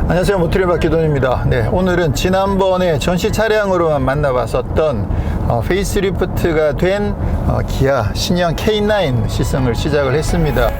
안녕하세요, 모트리 박기돈입니다. 네, 오늘은 지난번에 전시 차량으로만 만나봤었던 페이스리프트가 된 기아 신형 K9 시승을 시작을 했습니다.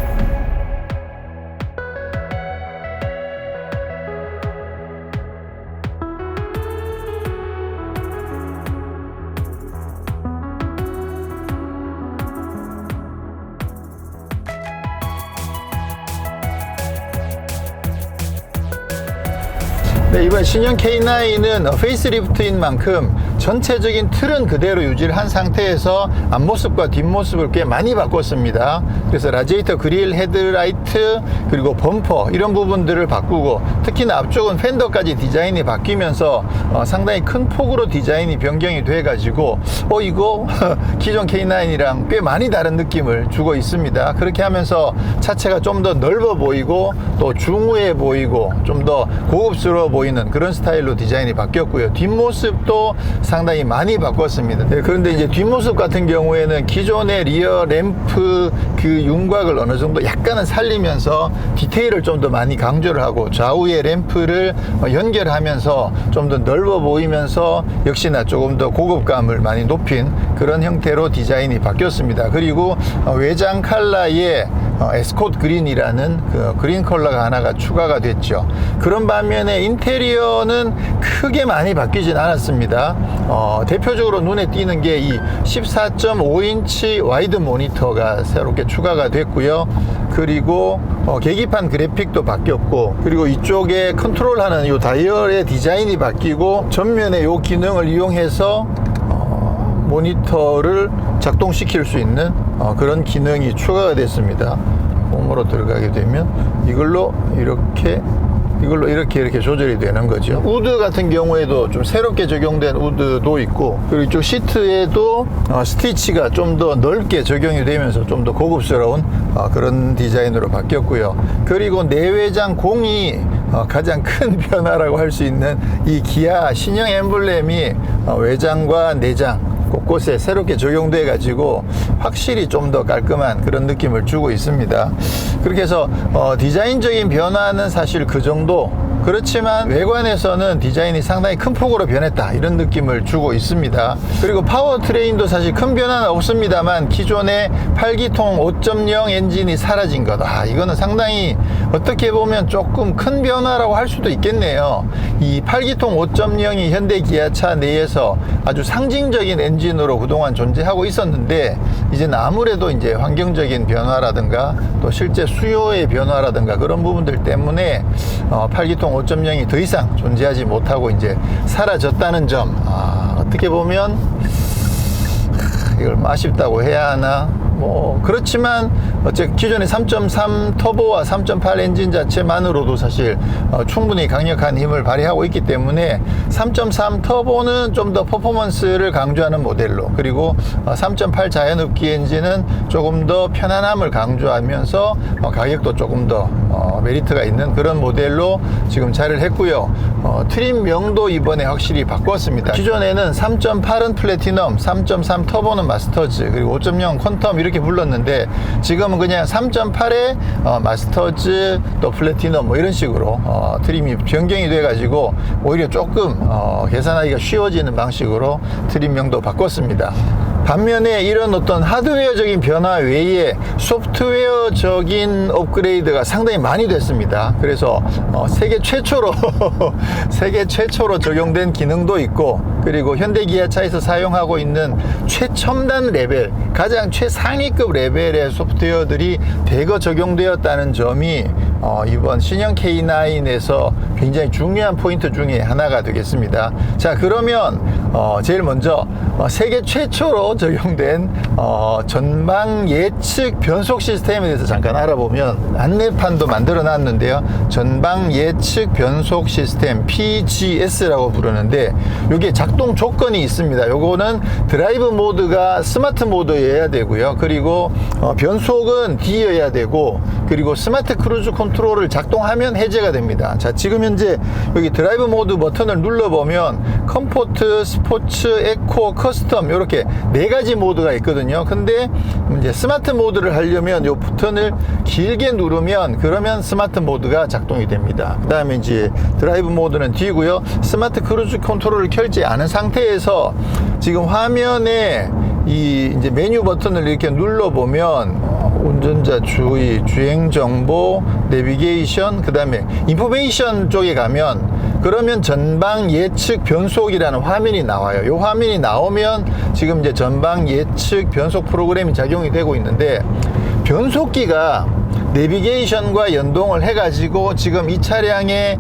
네, 이번 신형 K9은 페이스리프트인 만큼 전체적인 틀은 그대로 유지를 한 상태에서 앞모습과 뒷모습을 꽤 많이 바꿨습니다. 그래서 라디에이터 그릴, 헤드라이트, 그리고 범퍼 이런 부분들을 바꾸고, 특히나 앞쪽은 팬더까지 디자인이 바뀌면서 상당히 큰 폭으로 디자인이 변경이 돼 가지고 이거 기존 K9이랑 꽤 많이 다른 느낌을 주고 있습니다. 그렇게 하면서 차체가 좀 더 넓어 보이고 또 중후해 보이고 좀 더 고급스러워 보이는 그런 스타일로 디자인이 바뀌었고요. 뒷모습도 상당히 많이 바꿨습니다. 네, 그런데 이제 뒷모습 같은 경우에는 기존의 리어 램프 그 윤곽을 어느 정도 약간은 살리면서 디테일을 좀 더 많이 강조를 하고, 좌우의 램프를 연결하면서 좀 더 넓어 보이면서 역시나 조금 더 고급감을 많이 높인 그런 형태로 디자인이 바뀌었습니다. 그리고 외장 컬러에 에스코트 그린이라는 그 그린 컬러가 하나가 추가가 됐죠. 그런 반면에 인테리어는 크게 많이 바뀌진 않았습니다. 대표적으로 눈에 띄는 게 이 14.5인치 와이드 모니터가 새롭게 추가가 됐고요. 그리고 계기판 그래픽도 바뀌었고, 그리고 이쪽에 컨트롤하는 이 다이얼의 디자인이 바뀌고, 전면에 이 기능을 이용해서 모니터를 작동시킬 수 있는 그런 기능이 추가가 됐습니다. 홈으로 들어가게 되면 이걸로 이렇게 조절이 되는 거죠. 우드 같은 경우에도 좀 새롭게 적용된 우드도 있고, 그리고 이쪽 시트에도 스티치가 좀 더 넓게 적용이 되면서 좀 더 고급스러운 그런 디자인으로 바뀌었고요. 그리고 내외장 공이 가장 큰 변화라고 할 수 있는 이 기아 신형 엠블렘이 외장과 내장 곳곳에 새롭게 적용돼 가지고 확실히 좀 더 깔끔한 그런 느낌을 주고 있습니다. 그렇게 해서 디자인적인 변화는 사실 그 정도, 그렇지만 외관에서는 디자인이 상당히 큰 폭으로 변했다 이런 느낌을 주고 있습니다. 그리고 파워트레인도 사실 큰 변화는 없습니다만 기존의 8기통 5.0 엔진이 사라진 것, 이거는 상당히 어떻게 보면 조금 큰 변화라고 할 수도 있겠네요. 이 8기통 5.0이 현대 기아차 내에서 아주 상징적인 엔진으로 그동안 존재하고 있었는데, 이제는 아무래도 이제 환경적인 변화라든가 또 실제 수요의 변화라든가 그런 부분들 때문에 8기통 5.0이 더 이상 존재하지 못하고 이제 사라졌다는 점, 어떻게 보면 이걸 아쉽다고 해야 하나, 그렇지만 기존의 3.3 터보와 3.8 엔진 자체만으로도 사실 충분히 강력한 힘을 발휘하고 있기 때문에 3.3 터보는 좀 더 퍼포먼스를 강조하는 모델로, 그리고 3.8 자연흡기 엔진은 조금 더 편안함을 강조하면서 가격도 조금 더 메리트가 있는 그런 모델로 지금 자리를 했고요. 트림명도 이번에 확실히 바꿨습니다. 기존에는 3.8은 플래티넘, 3.3 터보는 마스터즈, 그리고 5.0 퀀텀 이렇게 불렀는데, 지금은 그냥 3.8에 마스터즈 또 플래티넘 이런 식으로 트림이 변경이 돼 가지고 오히려 조금 계산하기가 쉬워지는 방식으로 트림명도 바꿨습니다. 반면에 이런 어떤 하드웨어적인 변화 외에 소프트웨어적인 업그레이드가 상당히 많이 됐습니다. 그래서 세계 최초로 적용된 기능도 있고, 그리고 현대 기아차에서 사용하고 있는 최첨단 레벨, 가장 최상위급 레벨의 소프트웨어들이 대거 적용되었다는 점이 이번 신형 K9에서 굉장히 중요한 포인트 중에 하나가 되겠습니다. 자, 그러면 제일 먼저 세계 최초로 적용된 전방 예측 변속 시스템에 대해서 잠깐 알아보면, 안내판도 만들어 놨는데요. 전방 예측 변속 시스템 PGS라고 부르는데, 이게 작동 조건이 있습니다. 요거는 드라이브 모드가 스마트 모드여야 되고요. 그리고 변속은 D여야 되고, 그리고 스마트 크루즈 컨트롤 컨트롤을 작동하면 해제가 됩니다. 자, 지금 현재 여기 드라이브 모드 버튼을 눌러보면 컴포트, 스포츠, 에코, 커스텀 이렇게 4가지 모드가 있거든요. 근데 이제 스마트 모드를 하려면 이 버튼을 길게 누르면 그러면 스마트 모드가 작동이 됩니다. 그 다음에 이제 드라이브 모드는 뒤고요. 스마트 크루즈 컨트롤을 켜지 않은 상태에서 지금 화면에 이 이제 메뉴 버튼을 이렇게 눌러보면 운전자 주의, 주행 정보, 내비게이션, 그 다음에 인포메이션 쪽에 가면 그러면 전방 예측 변속이라는 화면이 나와요. 이 화면이 나오면 지금 이제 전방 예측 변속 프로그램이 작용이 되고 있는데, 변속기가 내비게이션과 연동을 해가지고 지금 이 차량의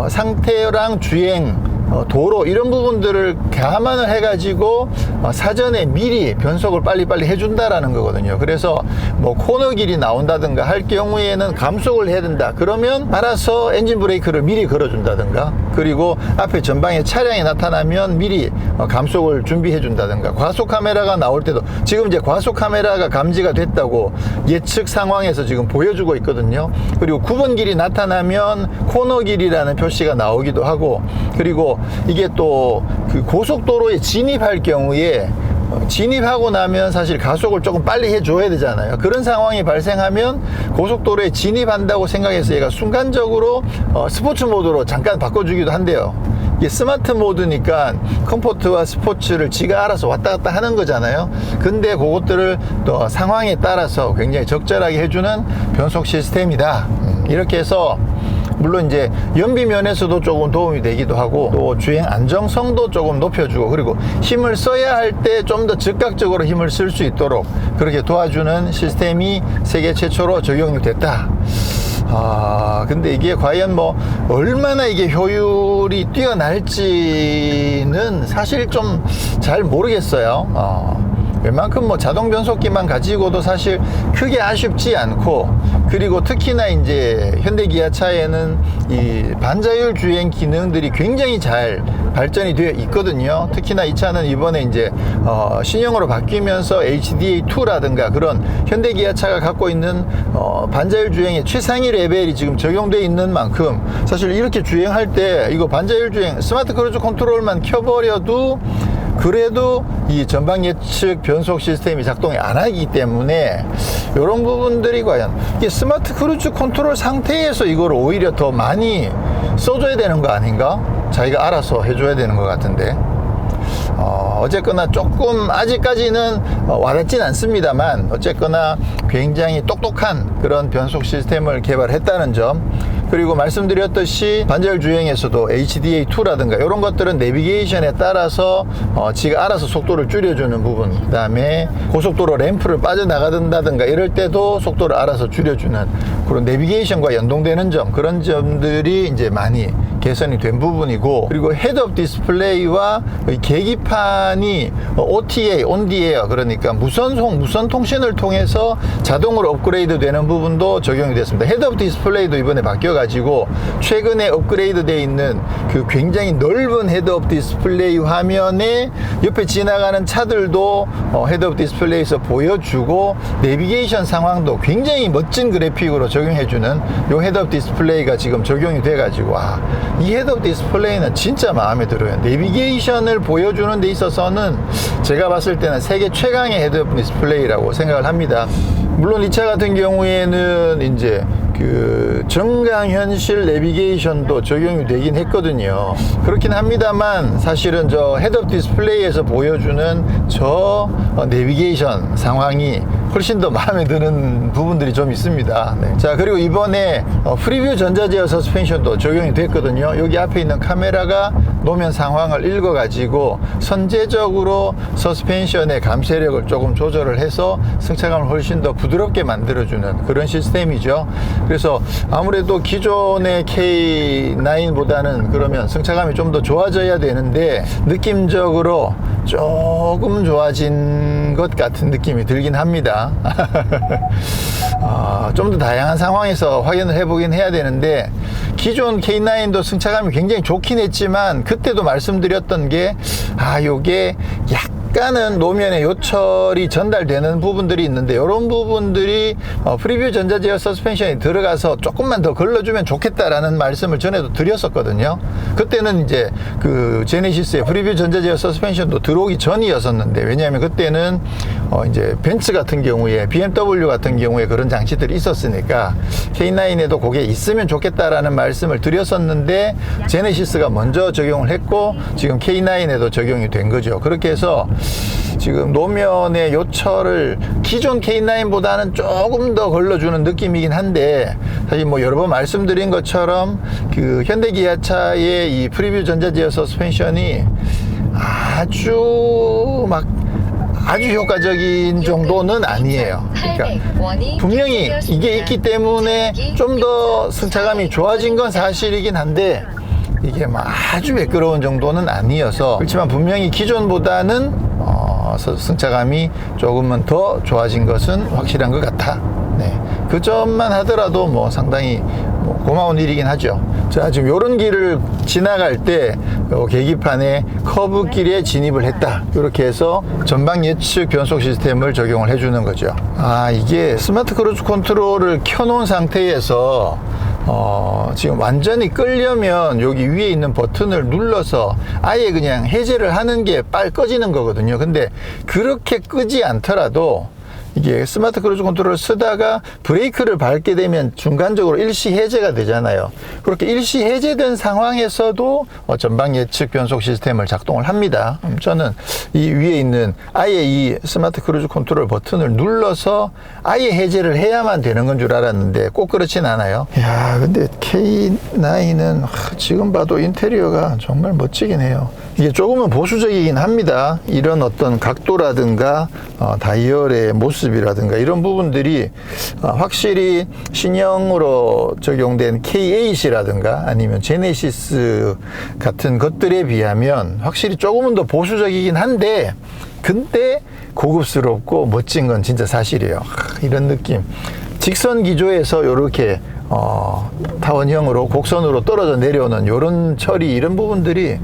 상태랑 주행, 도로 이런 부분들을 감안을 해가지고 사전에 미리 변속을 빨리빨리 해준다라는 거거든요. 그래서 뭐 코너길이 나온다든가 할 경우에는 감속을 해야 된다. 그러면 알아서 엔진 브레이크를 미리 걸어준다든가, 그리고 앞에 전방에 차량이 나타나면 미리 감속을 준비해 준다든가, 과속 카메라가 나올 때도 지금 이제 과속 카메라가 감지가 됐다고 예측 상황에서 지금 보여주고 있거든요. 그리고 9번 길이 나타나면 코너길이라는 표시가 나오기도 하고, 그리고 이게 또 그 고속도로에 진입할 경우에 진입하고 나면 사실 가속을 조금 빨리 해줘야 되잖아요. 그런 상황이 발생하면 고속도로에 진입한다고 생각해서 얘가 순간적으로 스포츠 모드로 잠깐 바꿔주기도 한대요. 이게 스마트 모드니까 컴포트와 스포츠를 지가 알아서 왔다 갔다 하는 거잖아요. 근데 그것들을 또 상황에 따라서 굉장히 적절하게 해주는 변속 시스템이다. 이렇게 해서 물론 이제 연비 면에서도 조금 도움이 되기도 하고, 또 주행 안정성도 조금 높여주고, 그리고 힘을 써야 할 때 좀 더 즉각적으로 힘을 쓸 수 있도록 그렇게 도와주는 시스템이 세계 최초로 적용이 됐다. 근데 이게 과연 뭐 얼마나 이게 효율이 뛰어날지는 사실 좀 잘 모르겠어요. 웬만큼 뭐 자동 변속기만 가지고도 사실 크게 아쉽지 않고, 그리고 특히나 이제 현대 기아차에는 이 반자율 주행 기능들이 굉장히 잘 발전이 되어 있거든요. 특히나 이 차는 이번에 이제 신형으로 바뀌면서 HDA2라든가 그런 현대 기아차가 갖고 있는 반자율 주행의 최상위 레벨이 지금 적용되어 있는 만큼, 사실 이렇게 주행할 때 이거 반자율 주행 스마트 크루즈 컨트롤만 켜버려도 그래도 이 전방 예측 변속 시스템이 작동이 안 하기 때문에 이런 부분들이 과연 이게 스마트 크루즈 컨트롤 상태에서 이걸 오히려 더 많이 써줘야 되는 거 아닌가? 자기가 알아서 해줘야 되는 것 같은데, 어쨌거나 조금 아직까지는 와닿진 않습니다만 어쨌거나 굉장히 똑똑한 그런 변속 시스템을 개발했다는 점, 그리고 말씀드렸듯이 반자율 주행에서도 HDA2라든가 이런 것들은 내비게이션에 따라서 지가 알아서 속도를 줄여주는 부분, 그 다음에 고속도로 램프를 빠져나가든다든가 이럴 때도 속도를 알아서 줄여주는 그런 내비게이션과 연동되는 점, 그런 점들이 이제 많이 개선이 된 부분이고, 그리고 헤드업 디스플레이와 계기판이 OTA, 온디에어, 그러니까 무선 통신을 통해서 자동으로 업그레이드 되는 부분도 적용이 됐습니다. 헤드업 디스플레이도 이번에 바뀌어가지고 최근에 업그레이드 되어 있는 그 굉장히 넓은 헤드업 디스플레이 화면에 옆에 지나가는 차들도 헤드업 디스플레이에서 보여주고, 내비게이션 상황도 굉장히 멋진 그래픽으로 적용해주는 요 헤드업 디스플레이가 지금 적용이 돼가지고, 이 헤드업 디스플레이는 진짜 마음에 들어요. 내비게이션을 보여주는 데 있어서는 제가 봤을 때는 세계 최강의 헤드업 디스플레이라고 생각을 합니다. 물론 이 차 같은 경우에는 이제 그 정강현실 내비게이션도 적용이 되긴 했거든요. 그렇긴 합니다만 사실은 저 헤드업 디스플레이에서 보여주는 저 내비게이션 상황이 훨씬 더 마음에 드는 부분들이 좀 있습니다. 네. 자, 그리고 이번에 프리뷰 전자제어 서스펜션도 적용이 됐거든요. 여기 앞에 있는 카메라가 노면 상황을 읽어가지고 선제적으로 서스펜션의 감쇄력을 조금 조절을 해서 승차감을 훨씬 더 부드럽게 만들어주는 그런 시스템이죠. 그래서 아무래도 기존의 K9보다는 그러면 승차감이 좀 더 좋아져야 되는데 느낌적으로 조금 좋아진 것 같은 느낌이 들긴 합니다. 좀 더 다양한 상황에서 확인을 해보긴 해야 되는데, 기존 K9도 승차감이 굉장히 좋긴 했지만 그때도 말씀드렸던 게 요게 약간 약간은 노면에 요철이 전달되는 부분들이 있는데 이런 부분들이 프리뷰 전자제어 서스펜션이 들어가서 조금만 더 걸러주면 좋겠다라는 말씀을 전에도 드렸었거든요. 그때는 이제 그 제네시스의 프리뷰 전자제어 서스펜션도 들어오기 전이었었는데, 왜냐하면 그때는 이제 벤츠 같은 경우에, BMW 같은 경우에 그런 장치들이 있었으니까 K9에도 그게 있으면 좋겠다라는 말씀을 드렸었는데, 제네시스가 먼저 적용을 했고 지금 K9에도 적용이 된 거죠. 그렇게 해서 지금 노면의 요철을 기존 K9보다는 조금 더 걸러주는 느낌이긴 한데, 사실 뭐 여러 번 말씀드린 것처럼 그 현대기아차의 이 프리뷰 전자제어 서스펜션이 아주 효과적인 정도는 아니에요. 그러니까 분명히 이게 있기 때문에 좀 더 승차감이 좋아진 건 사실이긴 한데, 이게 아주 매끄러운 정도는 아니어서, 그렇지만 분명히 기존보다는 승차감이 조금은 더 좋아진 것은 확실한 것 같아. 네. 그 점만 하더라도 뭐 상당히 고마운 일이긴 하죠. 자, 지금 요런 길을 지나갈 때 계기판에 커브길에 진입을 했다, 이렇게 해서 전방 예측 변속 시스템을 적용을 해주는 거죠. 이게 스마트 크루즈 컨트롤을 켜놓은 상태에서 지금 완전히 끄려면 여기 위에 있는 버튼을 눌러서 아예 그냥 해제를 하는 게 빨리 꺼지는 거거든요. 근데 그렇게 끄지 않더라도 이게 스마트 크루즈 컨트롤을 쓰다가 브레이크를 밟게 되면 중간적으로 일시 해제가 되잖아요. 그렇게 일시 해제된 상황에서도 전방 예측 변속 시스템을 작동을 합니다. 저는 이 위에 있는 아예 이 스마트 크루즈 컨트롤 버튼을 눌러서 아예 해제를 해야만 되는 건 줄 알았는데 꼭 그렇진 않아요. 야, 근데 K9은 지금 봐도 인테리어가 정말 멋지긴 해요. 이게 조금은 보수적이긴 합니다. 이런 어떤 각도라든가 다이얼의 모습이라든가 이런 부분들이 확실히 신형으로 적용된 K8이라든가 아니면 제네시스 같은 것들에 비하면 확실히 조금은 더 보수적이긴 한데, 근데 고급스럽고 멋진 건 진짜 사실이에요. 이런 느낌. 직선 기조에서 이렇게 타원형으로 곡선으로 떨어져 내려오는 이런 처리, 이런 부분들이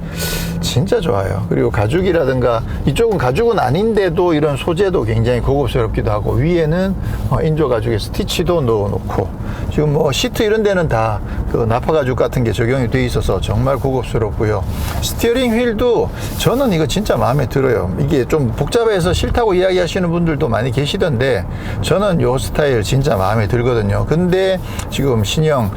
진짜 좋아요. 그리고 가죽이라든가, 이쪽은 가죽은 아닌데도 이런 소재도 굉장히 고급스럽기도 하고, 위에는 인조 가죽의 스티치도 넣어놓고, 지금 뭐 시트 이런 데는 다 그 나파 가죽 같은 게 적용이 돼 있어서 정말 고급스럽고요. 스티어링 휠도 저는 이거 진짜 마음에 들어요. 이게 좀 복잡해서 싫다고 이야기하시는 분들도 많이 계시던데, 저는 요 스타일 진짜 마음에 들거든요. 근데 지금 신형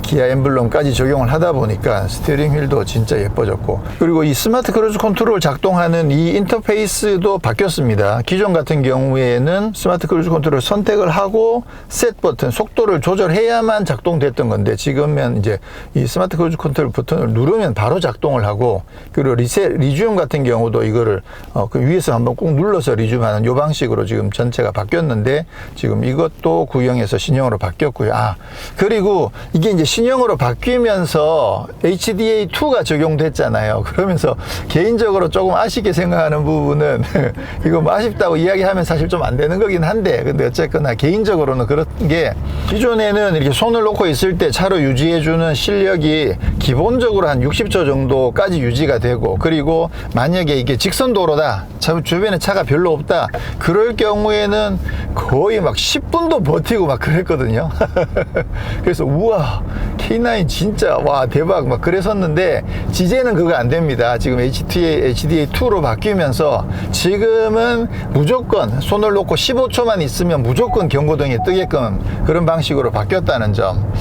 기아 엠블럼까지 적용을 하다 보니까 스티어링 휠도 진짜 예뻐졌고, 그리고 이 스마트 크루즈 컨트롤 작동하는 이 인터페이스도 바뀌었습니다. 기존 같은 경우에는 스마트 크루즈 컨트롤 선택을 하고 셋 버튼, 속도를 조절해야만 작동됐던 건데, 지금은 이제 이 스마트 크루즈 컨트롤 버튼을 누르면 바로 작동을 하고, 그리고 리튬 같은 경우도 이거를 그 위에서 한번 꾹 눌러서 리튬하는 이 방식으로 지금 전체가 바뀌었는데, 지금 이것도 구형에서 신형으로 바뀌었고요. 그리고 이게 이제 신형으로 바뀌면서 HDA2가 적용됐잖아요. 그러면서 개인적으로 조금 아쉽게 생각하는 부분은 이거 뭐 아쉽다고 이야기하면 사실 좀 안 되는 거긴 한데, 근데 어쨌거나 개인적으로는 그런 게, 기존에는 이렇게 손을 놓고 있을 때 차로 유지해주는 실력이 기본적으로 한 60초 정도까지 유지가 되고, 그리고 만약에 이게 직선 도로다, 주변에 차가 별로 없다, 그럴 경우에는 거의 막 10분도 버티고 막 그랬거든요. 그래서 우와, K9 진짜 와 대박 막 그랬었는데, 이제는 그거 안 됩니다. 지금 HDA2로 바뀌면서 지금은 무조건 손을 놓고 15초만 있으면 무조건 경고등이 뜨게끔 그런 방식으로 바뀌었다는 점.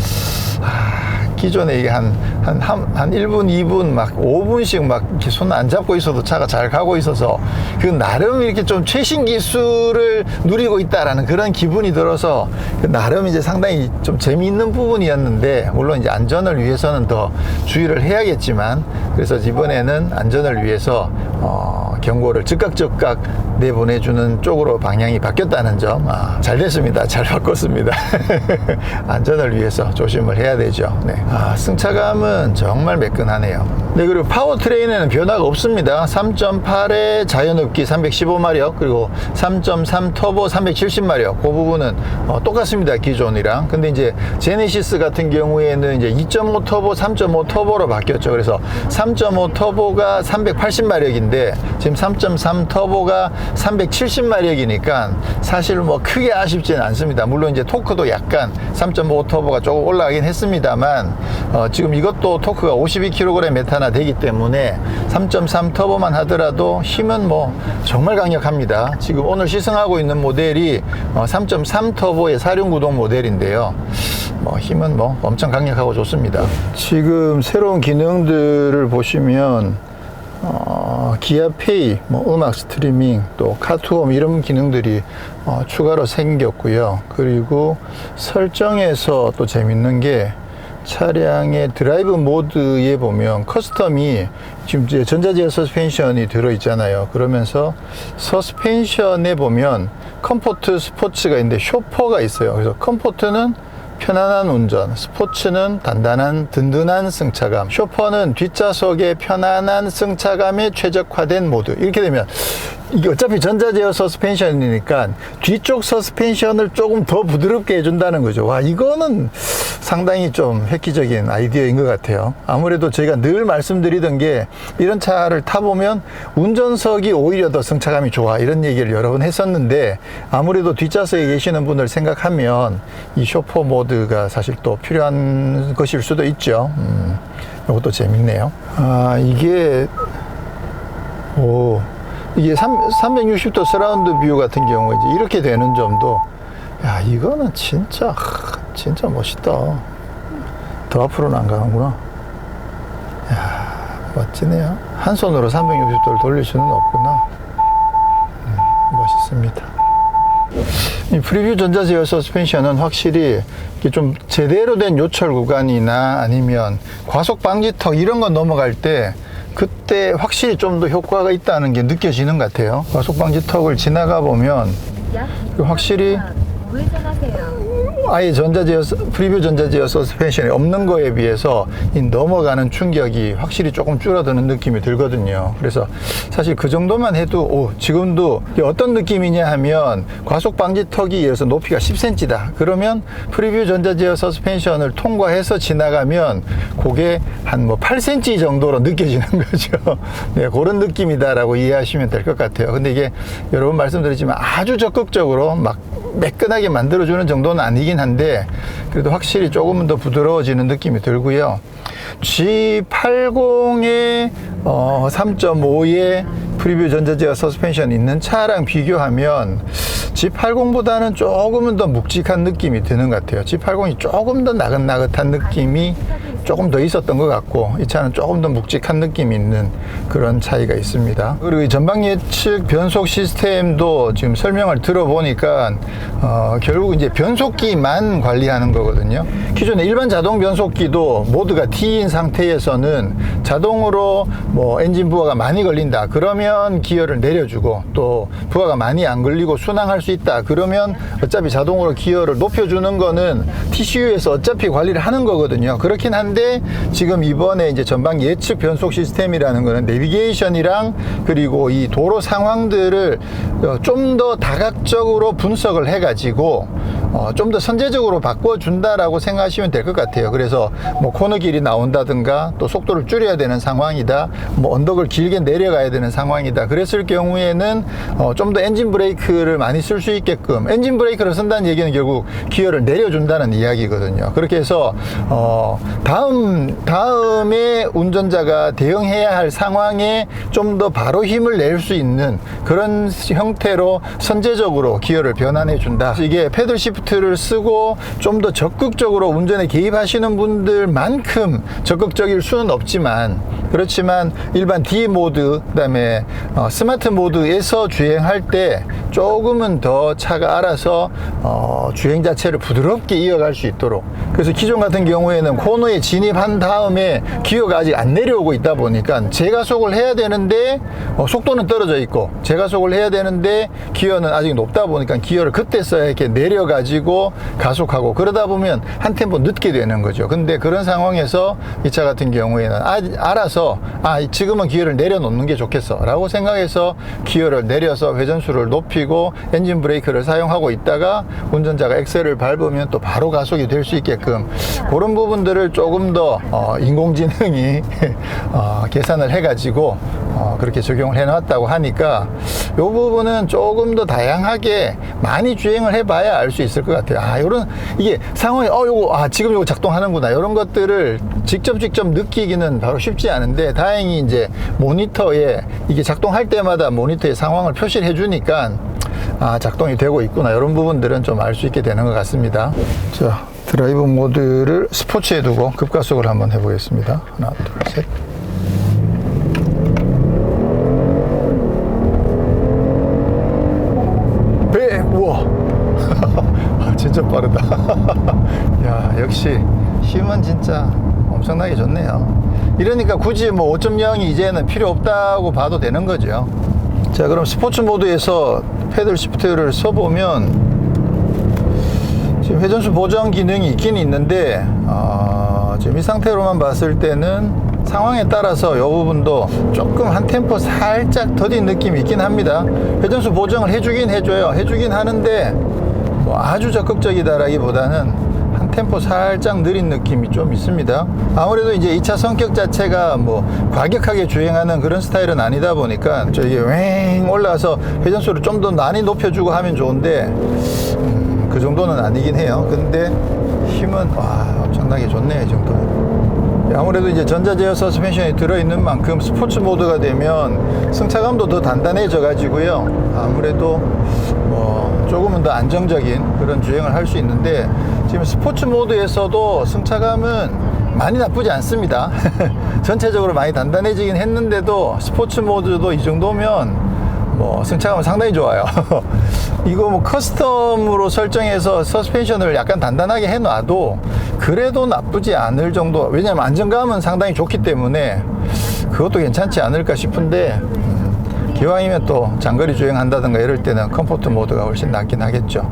기존에 이게 한 1분, 2분, 막 5분씩 막 이렇게 손 안 잡고 있어도 차가 잘 가고 있어서, 그 나름 이렇게 좀 최신 기술을 누리고 있다라는 그런 기분이 들어서, 나름 이제 상당히 좀 재미있는 부분이었는데, 물론 이제 안전을 위해서는 더 주의를 해야겠지만, 그래서 이번에는 안전을 위해서 경고를 즉각 내보내주는 쪽으로 방향이 바뀌었다는 점, 잘 됐습니다. 잘 바꿨습니다. 안전을 위해서 조심을 해야 되죠. 네. 승차감은 정말 매끈하네요. 네, 그리고 파워트레인에는 변화가 없습니다. 3.8의 자연흡기 315마력, 그리고 3.3 터보 370마력, 그 부분은 똑같습니다. 기존이랑. 근데 이제 제네시스 같은 경우에는 이제 2.5 터보, 3.5 터보로 바뀌었죠. 그래서 3.5 터보가 380마력인데 지금 3.3 터보가 370마력이니까 사실 뭐 크게 아쉽지는 않습니다. 물론 이제 토크도 약간 3.5 터보가 조금 올라가긴 했습니다만 지금 이것도 토크가 52kg 메타나 되기 때문에 3.3 터보만 하더라도 힘은 뭐 정말 강력합니다. 지금 오늘 시승하고 있는 모델이 3.3 터보의 4륜구동 모델인데요. 뭐 힘은 뭐 엄청 강력하고 좋습니다. 지금 새로운 기능들을 보시면 기아페이, 뭐 음악 스트리밍, 또 카투홈 이런 기능들이 추가로 생겼고요. 그리고 설정에서 또 재밌는 게 차량의 드라이브 모드에 보면 커스텀이 지금 이제 전자제어 서스펜션이 들어있잖아요. 그러면서 서스펜션에 보면 컴포트 스포츠가 있는데 쇼퍼가 있어요. 그래서 컴포트는 편안한 운전, 스포츠는 단단한 든든한 승차감, 쇼퍼는 뒷좌석의 편안한 승차감에 최적화된 모드. 이렇게 되면 이게 어차피 전자제어 서스펜션이니까 뒤쪽 서스펜션을 조금 더 부드럽게 해준다는 거죠. 와, 이거는 상당히 좀 획기적인 아이디어인 것 같아요. 아무래도 저희가 늘 말씀드리던 게 이런 차를 타보면 운전석이 오히려 더 승차감이 좋아, 이런 얘기를 여러 번 했었는데 아무래도 뒷좌석에 계시는 분을 생각하면 이 쇼퍼 모드가 사실 또 필요한 것일 수도 있죠. 이것도 재밌네요. 이게 360도 서라운드 뷰 같은 경우에 이제 이렇게 되는 점도, 야, 이거는 진짜 멋있다. 더 앞으로는 안 가는구나. 야, 멋지네요. 한 손으로 360도를 돌릴 수는 없구나. 멋있습니다. 이 프리뷰 전자제어 서스펜션은 확실히 좀 제대로 된 요철 구간이나 아니면 과속 방지턱 이런 거 넘어갈 때 그때 확실히 좀 더 효과가 있다는 게 느껴지는 것 같아요. 과속 방지턱을 지나가 보면 확실히 아예 프리뷰 전자제어 서스펜션이 없는 거에 비해서 이 넘어가는 충격이 확실히 조금 줄어드는 느낌이 들거든요. 그래서 사실 그 정도만 해도 지금도 어떤 느낌이냐 하면 과속 방지턱이 예를 들어서 높이가 10cm다. 그러면 프리뷰 전자제어 서스펜션을 통과해서 지나가면 그게 한 뭐 8cm 정도로 느껴지는 거죠. 네, 그런 느낌이다라고 이해하시면 될 것 같아요. 근데 이게 여러 번 말씀드렸지만 아주 적극적으로 막 매끈하게 만들어주는 정도는 아니긴 한데 그래도 확실히 조금은 더 부드러워지는 느낌이 들고요. G80의 3.5의 프리뷰 전자제어 서스펜션 있는 차랑 비교하면 G80보다는 조금은 더 묵직한 느낌이 드는 것 같아요. G80이 조금 더 나긋나긋한 느낌이 조금 더 있었던 것 같고 이 차는 조금 더 묵직한 느낌이 있는 그런 차이가 있습니다. 그리고 이 전방 예측 변속 시스템도 지금 설명을 들어보니까 결국 이제 변속기만 관리하는 거거든요. 기존에 일반 자동 변속기도 모드가 T인 상태에서는 자동으로 뭐 엔진 부하가 많이 걸린다 그러면 기어를 내려주고, 또 부하가 많이 안 걸리고 순항할 수 있다 그러면 어차피 자동으로 기어를 높여주는 거는 TCU에서 어차피 관리를 하는 거거든요. 그렇긴 한데 지금 이번에 이제 전방 예측 변속 시스템이라는 거는 내비게이션이랑 그리고 이 도로 상황들을 좀 더 다각적으로 분석을 해가지고 좀 더 선제적으로 바꿔준다라고 생각하시면 될 것 같아요. 그래서 뭐 코너길이 나온다든가 또 속도를 줄여야 되는 상황이다, 뭐 언덕을 길게 내려가야 되는 상황이다, 그랬을 경우에는 좀 더 엔진 브레이크를 많이 쓸 수 있게끔, 엔진 브레이크를 쓴다는 얘기는 결국 기어를 내려준다는 이야기거든요. 그렇게 해서 다음에 운전자가 대응해야 할 상황에 좀 더 바로 힘을 낼 수 있는 그런 형태로 선제적으로 기어를 변환해 준다. 이게 패들 시프트를 쓰고 좀 더 적극적으로 운전에 개입하시는 분들만큼 적극적일 수는 없지만, 그렇지만 일반 D 모드 그다음에 스마트 모드에서 주행할 때 조금은 더 차가 알아서 주행 자체를 부드럽게 이어갈 수 있도록, 그래서 기존 같은 경우에는 코너에 진입한 다음에 기어가 아직 안 내려오고 있다 보니까 제가속을 해야 되는데 속도는 떨어져 있고 제가속을 해야 되는데 기어는 아직 높다 보니까 기어를 그때 써야 이렇게 내려가지고 가속하고 그러다 보면 한 템포 늦게 되는 거죠. 근데 그런 상황에서 이 차 같은 경우에는 알아서 지금은 기어를 내려놓는 게 좋겠어 라고 생각해서 기어를 내려서 회전수를 높이고 엔진 브레이크를 사용하고 있다가 운전자가 엑셀을 밟으면 또 바로 가속이 될 수 있게끔 그런 부분들을 조금 더 인공지능이 계산을 해가지고 그렇게 적용을 해놨다고 하니까 이 부분은 조금 더 다양하게 많이 주행을 해봐야 알 수 있을 것 같아요. 요런 이게 상황이 지금 요거 작동하는구나 이런 것들을 직접 느끼기는 바로 쉽지 않은데, 다행히 이제 모니터에 이게 작동할 때마다 모니터에 상황을 표시를 해주니까 작동이 되고 있구나 이런 부분들은 좀 알 수 있게 되는 것 같습니다. 자, 드라이브 모드를 스포츠에 두고 급가속을 한번 해보겠습니다. 하나, 둘, 셋. 우와. 진짜 빠르다. 야, 역시 힘은 진짜 엄청나게 좋네요. 이러니까 굳이 뭐 5.0이 이제는 필요 없다고 봐도 되는 거죠. 자, 그럼 스포츠 모드에서 패들 시프트를 써보면 지금 회전수 보정 기능이 있긴 있는데 지금 이 상태로만 봤을 때는 상황에 따라서 이 부분도 조금 한 템포 살짝 더딘 느낌이 있긴 합니다. 회전수 보정을 해주긴 하는데 뭐 아주 적극적이다라기보다는 한 템포 살짝 느린 느낌이 좀 있습니다. 아무래도 이제 이 차 성격 자체가 뭐 과격하게 주행하는 그런 스타일은 아니다 보니까 이게 왱 올라와서 회전수를 좀 더 많이 높여주고 하면 좋은데 그 정도는 아니긴 해요. 근데 힘은 엄청나게 좋네요, 이 정도는. 아무래도 이제 전자제어 서스펜션이 들어있는 만큼 스포츠 모드가 되면 승차감도 더 단단해져 가지고요, 아무래도 뭐 조금은 더 안정적인 그런 주행을 할 수 있는데, 지금 스포츠 모드에서도 승차감은 많이 나쁘지 않습니다. 전체적으로 많이 단단해지긴 했는데도 스포츠 모드도 이 정도면 뭐 승차감은 상당히 좋아요. 이거 뭐 커스텀으로 설정해서 서스펜션을 약간 단단하게 해놔도 그래도 나쁘지 않을 정도. 왜냐면 안정감은 상당히 좋기 때문에 그것도 괜찮지 않을까 싶은데, 기왕이면 또 장거리 주행한다든가 이럴 때는 컴포트 모드가 훨씬 낫긴 하겠죠.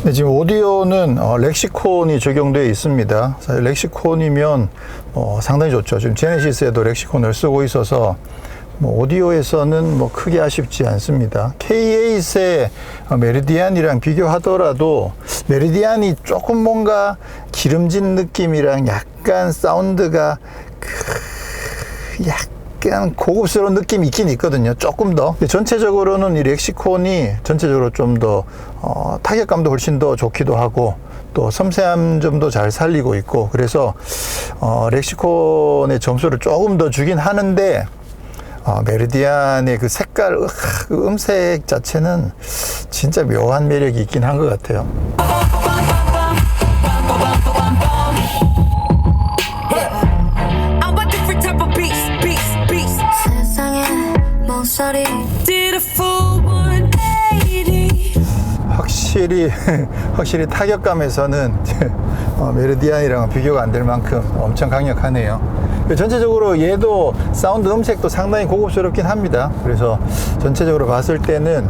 네, 지금 오디오는 렉시콘이 적용되어 있습니다. 사실 렉시콘이면 상당히 좋죠. 지금 제네시스에도 렉시콘을 쓰고 있어서 뭐 오디오에서는 뭐 크게 아쉽지 않습니다. K8의 메리디안이랑 비교하더라도 메리디안이 조금 뭔가 기름진 느낌이랑 약간 사운드가 약간 고급스러운 느낌이 있긴 있거든요. 조금 더. 전체적으로는 이 렉시콘이 전체적으로 좀 더 타격감도 훨씬 더 좋기도 하고 또 섬세함 점도 잘 살리고 있고, 그래서 렉시콘의 점수를 조금 더 주긴 하는데, 메리디안의 그 색깔, 그 음색 자체는 진짜 묘한 매력이 있긴 한 것 같아요. 확실히 타격감에서는 메리디안이랑은 비교가 안 될 만큼 엄청 강력하네요. 전체적으로 얘도 사운드 음색도 상당히 고급스럽긴 합니다. 그래서 전체적으로 봤을 때는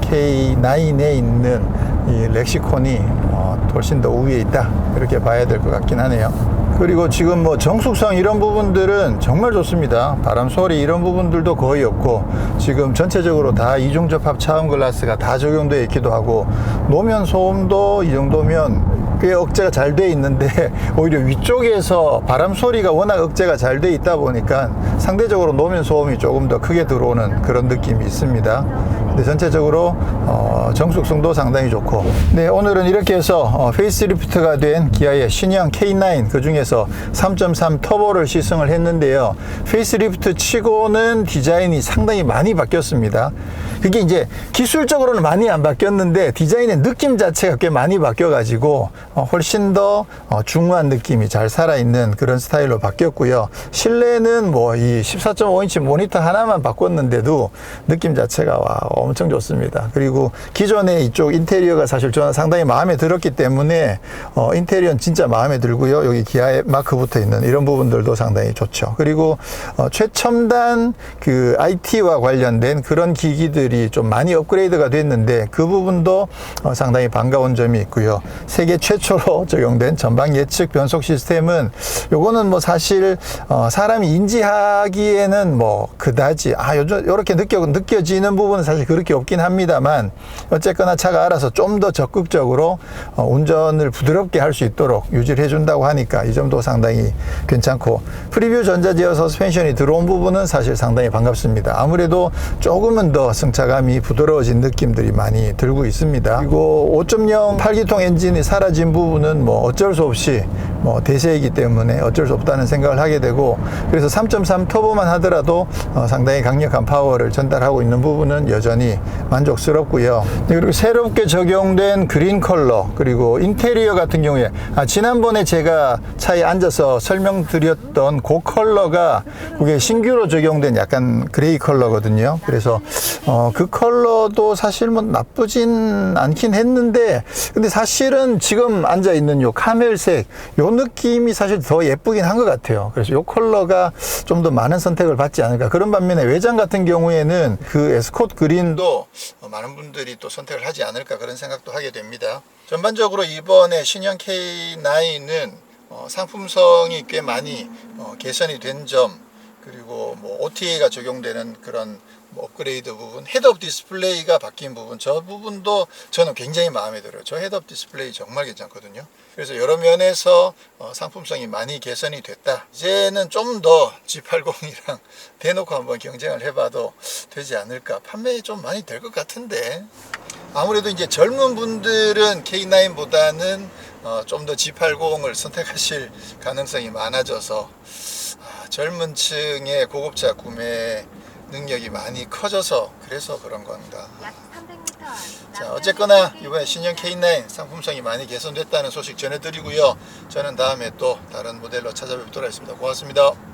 K9에 있는 이 렉시콘이 훨씬 더 우위에 있다, 이렇게 봐야 될 것 같긴 하네요. 그리고 지금 뭐 정숙성 이런 부분들은 정말 좋습니다. 바람 소리 이런 부분들도 거의 없고, 지금 전체적으로 다 이중 접합 차음 글라스가 다 적용되어 있기도 하고, 노면 소음도 이 정도면 꽤 억제가 잘 돼 있는데, 오히려 위쪽에서 바람 소리가 워낙 억제가 잘 돼 있다 보니까 상대적으로 노면 소음이 조금 더 크게 들어오는 그런 느낌이 있습니다. 근데 전체적으로 정숙성도 상당히 좋고, 네, 오늘은 이렇게 해서 페이스리프트가 된 기아의 신형 K9 그 중에서 3.3 터보를 시승을 했는데요. 페이스리프트 치고는 디자인이 상당히 많이 바뀌었습니다. 그게 이제 기술적으로는 많이 안 바뀌었는데 디자인의 느낌 자체가 꽤 많이 바뀌어가지고 훨씬 더 중후한 느낌이 잘 살아있는 그런 스타일로 바뀌었고요. 실내는 뭐 이 14.5인치 모니터 하나만 바꿨는데도 느낌 자체가 엄청 좋습니다. 그리고 기존의 이쪽 인테리어가 사실 저는 상당히 마음에 들었기 때문에 인테리어는 진짜 마음에 들고요. 여기 기아의 마크 붙어 있는 이런 부분들도 상당히 좋죠. 그리고 최첨단 그 IT와 관련된 그런 기기들이 좀 많이 업그레이드가 됐는데 그 부분도 상당히 반가운 점이 있고요. 세계 최초로 적용된 전방 예측 변속 시스템은 요거는 뭐 사실 사람이 인지하기에는 뭐 그다지 요즘 이렇게 느껴지는 부분은 사실 그렇게 없긴 합니다만, 어쨌거나 차가 알아서 좀 더 적극적으로 운전을 부드럽게 할 수 있도록 유지를 해준다고 하니까 이 점도 상당히 괜찮고, 프리뷰 전자제어 서스펜션이 들어온 부분은 사실 상당히 반갑습니다. 아무래도 조금은 더 승차감이 부드러워진 느낌들이 많이 들고 있습니다. 그리고 5.0 8기통 엔진이 사라진 부분은 뭐 어쩔 수 없이 뭐 대세이기 때문에 어쩔 수 없다는 생각을 하게 되고, 그래서 3.3 터보만 하더라도 상당히 강력한 파워를 전달하고 있는 부분은 여전히 만족스럽고요. 그리고 새롭게 적용된 그린 컬러, 그리고 인테리어 같은 경우에 지난번에 제가 차에 앉아서 설명드렸던 그 컬러가 그게 신규로 적용된 약간 그레이 컬러거든요. 그래서 그 컬러도 사실 뭐 나쁘진 않긴 했는데, 근데 사실은 지금 앉아 있는 요 카멜색 요 느낌이 사실 더 예쁘긴 한 것 같아요. 그래서 요 컬러가 좀 더 많은 선택을 받지 않을까. 그런 반면에 외장 같은 경우에는 그 에스코트 그린도 많은 분들이 또 선택을 하지 않을까, 그런 생각도 하게 됩니다. 전반적으로 이번에 신형 K9은 상품성이 꽤 많이 개선이 된 점, 그리고 뭐 OTA가 적용되는 그런 뭐 업그레이드 부분, 헤드업 디스플레이가 바뀐 부분, 저 부분도 저는 굉장히 마음에 들어요. 저 헤드업 디스플레이 정말 괜찮거든요. 그래서 여러 면에서 상품성이 많이 개선이 됐다. 이제는 좀 더 G80이랑 대놓고 한번 경쟁을 해봐도 되지 않을까. 판매에 좀 많이 될 것 같은데, 아무래도 이제 젊은 분들은 K9보다는 좀 더 G80을 선택하실 가능성이 많아져서 젊은 층의 고급차 구매 능력이 많이 커져서 그래서 그런 겁니다. 자, 어쨌거나 이번에 신형 K9 상품성이 많이 개선됐다는 소식 전해드리고요. 저는 다음에 또 다른 모델로 찾아뵙도록 하겠습니다. 고맙습니다.